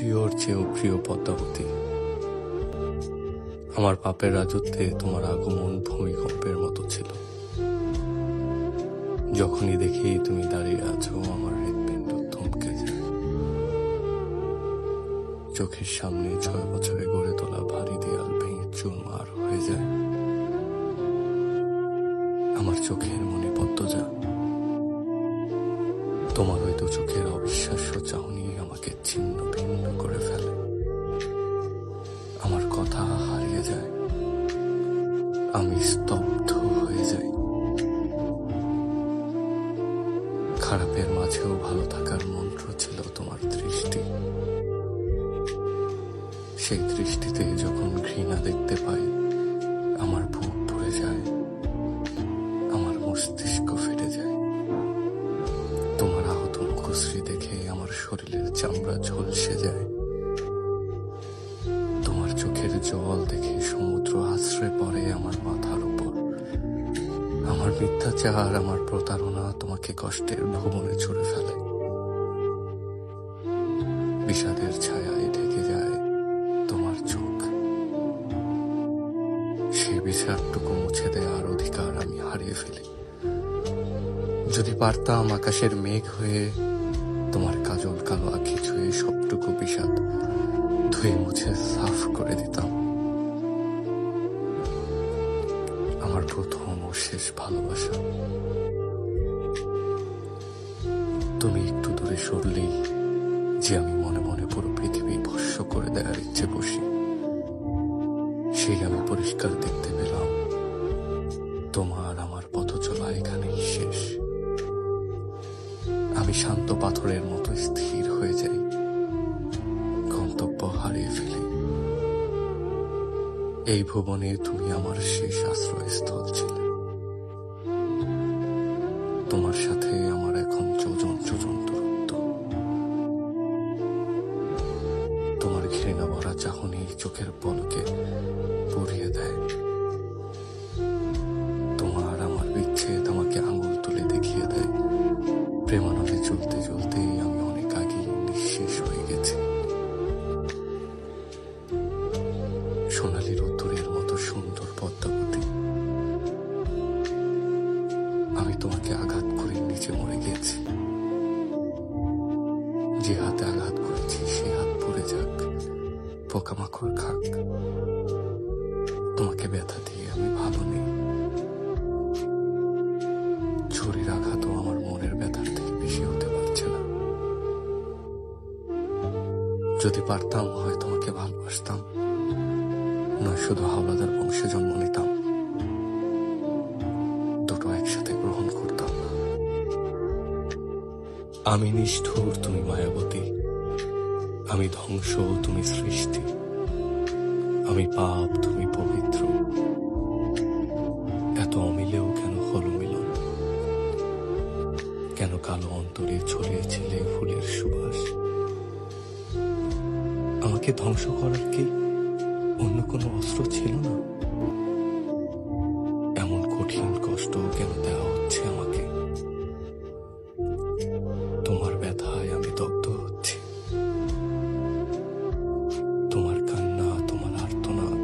প্রিয়র চেয়েও প্রিয় পদ্মাবতী, আমার পাপের রাজত্বে তোমার আগমন ভূমিকম্পের মতো ছিল। যখনই দেখি তুমি দাঁড়িয়ে আছো, আমার হৃৎপিণ্ড থমকে যায়। চোখের সামনে 6 বছরে গড়ে তোলা ভারী দেয়াল ভেঙে চুরমার হয়ে যায়। আমার চোখের মনে পদ্মজা, তোমার ওই দু চোখের অবিশ্বাস্য চাহনি আমাকে ছিন্ন ভিন্ন করে ফেলে। আমার কথা হারিয়ে যায়, আমি স্তব্ধ হয়ে যাই। খারাপের মাঝেও ভালো থাকার মন্ত্র ছিল তোমার দৃষ্টি। সেই দৃষ্টিতে যখন ঘৃণা দেখতে পাই, আমার বুক ভরে যায়, আমার মস্তিষ্ক ফেটে যায়। তোমার আহত মুখশ্রী দেখে আমার শরীরের চামড়া ঝলসে যায়। তোমার চোখের জল দেখে সমুদ্র আশ্রয় পড়ে আমার মাথার উপর। আমার মিথ্যাচার, আমার প্রতারণা তোমাকে কষ্টের ভুবনে ছুড়ে ফেলে। বিষাদের ছায়ায় ঢেকে যায় তোমার চোখ। সেই বিষাদটুকু মুছে দেওয়ার অধিকার আমি হারিয়ে ফেলি। যদি পারতাম আকাশের মেঘ হয়ে তোমার কাজল কালো আঁখি ছুঁয়ে সবটুকু বিষাদ ধুয়ে মুছে সাফ করে দিতাম। আমার প্রথম ও শেষ ভালোবাসা। তুমি একটু দূরে সরলেই যে আমি মনে মনে পুরো পৃথিবী ভস্য করে দেওয়ার ইচ্ছে বসি। সেই আমি পরিষ্কার দেখতে পেলাম, তোমার আমার পথ চলা এখানেই শেষ। আমি শান্ত পাথরের মতো স্থির হয়ে যাই, গন্তব্য হারিয়ে ফেলি। এই ভুবনে তুমি আমার শেষ আশ্রয়স্থল ছিলে। তোমার সাথে আমার এখন যোজন যোজন দূরত্ব। তোমার ঘৃণা ভরা চাহনি চোখের পলকে পুড়িয়ে দেয়। তোমার আমার বিচ্ছেদ আমাকে আঙুল তুলে দেখিয়ে দেয়, প্রেমানলে চলতে চলতেই আমি অনেক আগেই নিঃশেষ হয়ে গেছি। সোনালি রোদ্দুরের মতো সুন্দর পদ্মাবতী, আমি তোমাকে আঘাত করে নিচে মরে গেছি। যে হাতে আঘাত করেছি সে হাত পড়ে যাক, পোকামাকড় খাক। তোমাকে ব্যথা দিয়ে আমি ভালো নেই। ছুরির আঘাতও আমার মনের ব্যথার থেকে বেশি হতে পারছে না। যদি পারতাম হয় তোমাকে ভালোবাসতাম, নয় শুধু হাওলাদার বংশে জন্ম নিতাম। দুটো একসাথে গ্রহণ করতাম না। আমি নিষ্ঠুর, তুমি মায়াবতী। আমি ধ্বংস, তুমি সৃষ্টি। আমি পাপ, তুমি পবিত্র। এত অমিলেও কেন হলো মিলন? কেন কালো অন্তরে ছড়িয়েছিলে ফুলের সুবাস? আমাকে ধ্বংস করার কি অন্য কোনো অস্ত্র ছিল না? এমন কঠিন কষ্ট কেন দেওয়া হচ্ছে আমাকে? তোমার ব্যথায় আমি দগ্ধ হচ্ছি। তোমার কান্না, তোমার আর্তনাদ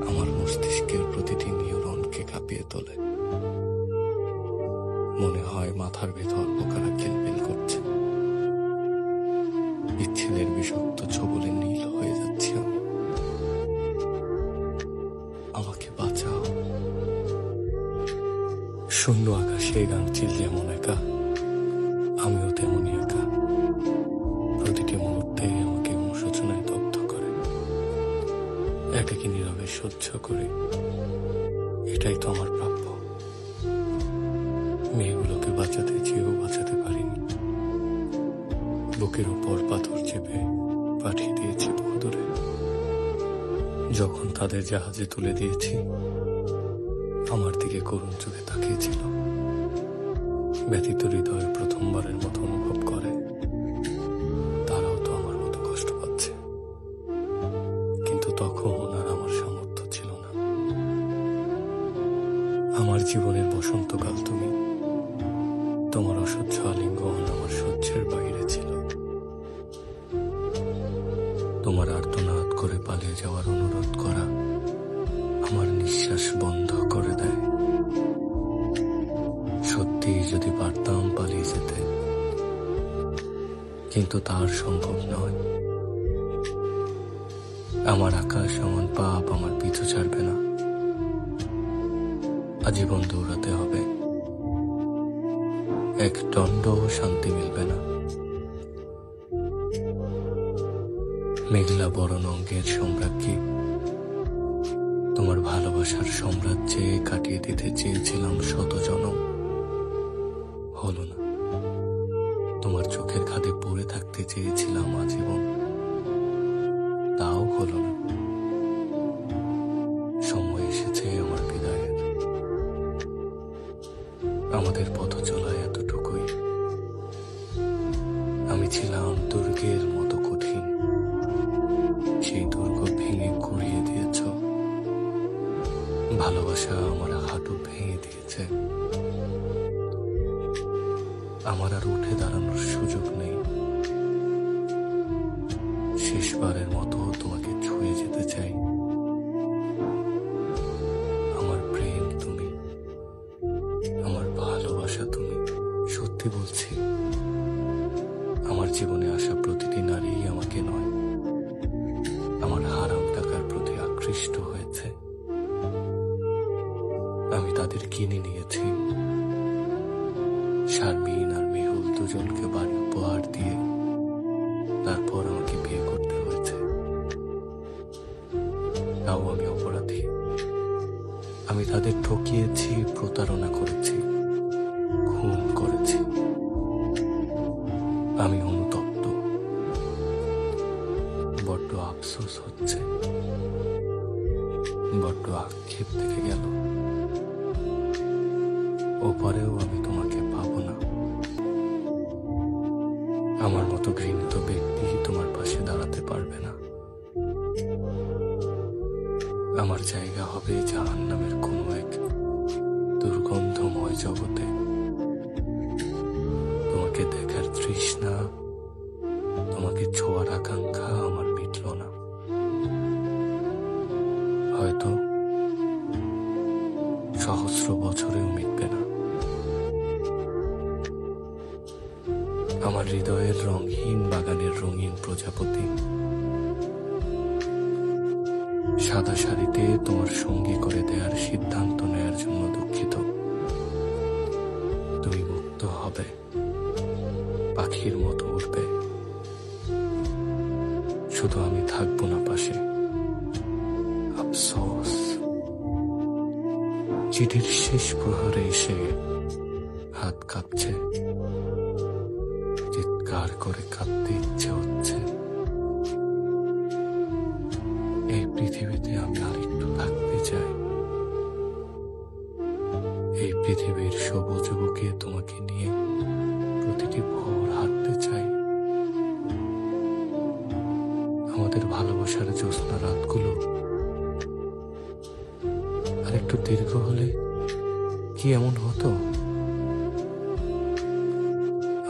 আমার মস্তিষ্কের প্রতিটি নিউরনকে কাঁপিয়ে তোলে। মনে হয় মাথার ভেতর পোকারা কিলবিল করছে। বিচ্ছেদের বিষাক্ত ছোবলে নীল হয়ে যাচ্ছি আমি। আমাকে বাঁচাও। শূন্য আকাশে গাংচিল যেমন একা, আমিও তেমনই একা। প্রতিটি মুহূর্তে আমাকে অনুশোচনায় দগ্ধ করে। এটাকে নীরবে সহ্য করে। এটাই তো আমার প্রাপ্য। মেয়েগুলোকে বাঁচাতে চেয়েও বাঁচাতে পারিনি। বুকের উপর পাথর চেপে পাঠিয়ে দিয়েছি বহুদূরে। যখন তাদের জাহাজে তুলে দিয়েছি, আমার দিকে করুণ চোখে তাকিয়েছিল। ব্যথিত হৃদয় প্রথমবারের মতো অনুভব করে তারাও তো আমার মতো কষ্ট পাচ্ছে। কিন্তু তখন আর আমার সামর্থ্য ছিল না। আমার জীবনের বসন্তকাল তুমি। তোমার অসহ্য আলিঙ্গন আমার সহ্যের বাইরে ছিল। তোমার আর্তনাদ করে পালিয়ে যাওয়ার অনুরোধ করা আমার নিঃশ্বাস বন্ধ করে দেয়। সত্যি যদি পারতাম পালিয়ে যেতে, কিন্তু তার সম্ভব নয়। আমার আকাশ এমন পাপ আমার পিছু ছাড়বে না। আজীবন দৌড়াতে হবে, এক দণ্ড শান্তি মিলবে না। মেঘলা বরণ অঙ্গের সম্রাজ্ঞী, তোমার ভালোবাসার সাম্রাজ্যে কাটিয়ে দিতে চেয়েছিলাম শত জনম, হলো না। তোমার চোখের খাদে পড়ে থাকতে চেয়েছিলাম আজীবন, তাও হলো না। সময় এসেছে আমার বিদায়ের। আমাদের পথ চলা এতটুকুই। আমি ছিলাম দুর্গের মতো কঠিন, সেই দুর্গ ভেঙে গুড়িয়ে দিয়েছ। ভালোবাসা আমার হাঁটু ভেঙে দিয়েছে। আমার আর উঠে দাঁড়ানোর সুযোগ নেই। শেষবারের মতো তোমাকে ছুঁয়ে যেতে চাই। আমার প্রেম তুমি, আমার ভালোবাসা তুমি। সত্যি বলছি, আমার জীবনে আসা প্রতিটি নারী আমাকে নয়, আমার হারাম টাকার প্রতি আকৃষ্ট হয়েছে। আমি তাদের কিনে নিয়েছি। শারমিন আর মেহুল দুজনকে বাড়ি উপহার দিয়ে তারপর আমাকে বিয়ে করতে হয়েছে। তাও আমি অপরাধী। আমি তাদের ঠকিয়েছি, প্রতারণা করেছি, খুন করেছি। আমি অনুতপ্ত। বড্ড আফসোস হচ্ছে, বড্ড আক্ষেপ থেকে গেল। ওপরেও আমি তোমাকে পাবো না। আমার মতো ঘৃণিত ব্যক্তি তোমার পাশে দাঁড়াতে পারবে না। আমার জায়গা হবে জাহান্নামের কোনো এক দুর্গন্ধময় জগতে। তোমাকে দেখার তৃষ্ণা, তোমাকে ছোঁয়ার আকাঙ্ক্ষা আমার মিটল না। হয়তো সহস্র বছরেও মিটবে না। আমার হৃদয়ের রঙহীন বাগানের রঙিন প্রজাপতি, সাদা শাড়িতে তোমার সঙ্গী করে দেওয়ার সিদ্ধান্ত নেয়ার জন্য দুঃখিত। তুমি মুক্ত হবে, পাখির মতো উঠবে। শুধু আমি থাকবো না পাশে। আফসোস, চিঠির শেষ প্রহরে এসে হাত কাঁপছে, চিৎকার করে কাঁদতে ইচ্ছে হচ্ছে। এই পৃথিবীতে আমি আরেকটু থাকতে চাই। এই পৃথিবীর সবুজ বুকে তোমাকে নিয়ে প্রতিটি ভোর হাঁটতে চাই। আমাদের ভালোবাসার জ্যোৎস্না রাতগুলো আরেকটু দীর্ঘ হলে কি এমন হতো?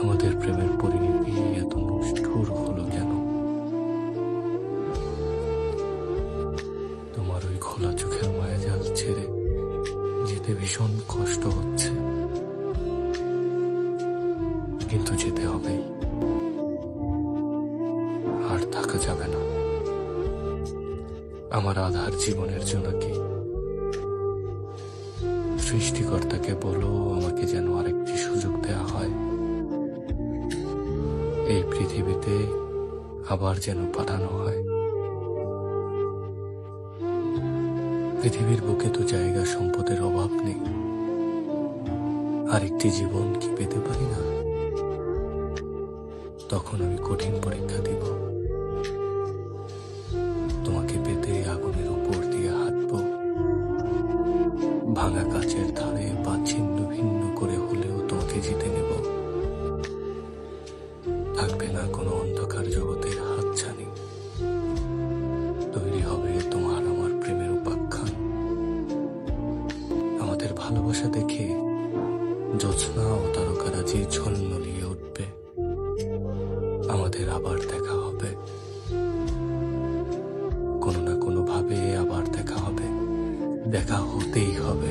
আমাদের প্রেমের পরিণতি এত নিষ্ঠুর হলো কেন? তোমার ওই খোলা চোখের মায়াজাল ছেড়ে যেতে ভীষণ কষ্ট হচ্ছে, কিন্তু যেতে হবেই। আর থাকা যাবে না। আমার আধার জীবনের জোনাকি, সৃষ্টিকর্তাকে বলো আমাকে যেন আরেকটি সুযোগ দেয়া হয়। এই পৃথিবীতে আবার যেন পাঠানো হয়। পৃথিবীর বুকে তো জায়গা সম্পদের অভাব নেই। আরেকটি জীবন কি পেতে পারি না? তখন আমি কঠিন পরীক্ষা দিব। তোমাকে পেতে আগুনের উপর দিয়ে হাঁটবো। ভাঙা কাচের ধারে বা ছিন্ন ভিন্ন করে হলেও তোমাকে জিতে নেব। থাকবে না কোনো অন্ধকার জগতের হাতছানি। তৈরি হবে তোমার আমার প্রেমের উপাখ্যান। আমাদের ভালোবাসা দেখে জ্যোৎস্না ও তারকারাজি ঝলমলিয়ে উঠবে। আমাদের আবার দেখা হবে। দেখা হতেই হবে।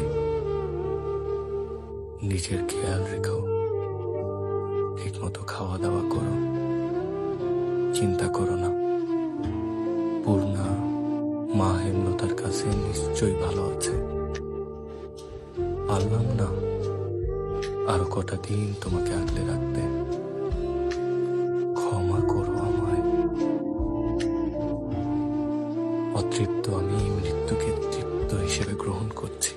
নিজের খেয়াল রেখো, ঠিক মতো খাওয়া দাওয়া করো, চিন্তা করো না। পূর্ণা মা হেমলতার কাছে নিশ্চয়ই ভালো আছে। পারলাম না আরো কটা দিন তোমাকে আগলে রাখতে। ক্ষমা করো আমায়। অতৃপ্ত আমি মৃত্যুকে তৃপ্ত হিসেবে গ্রহণ করছি।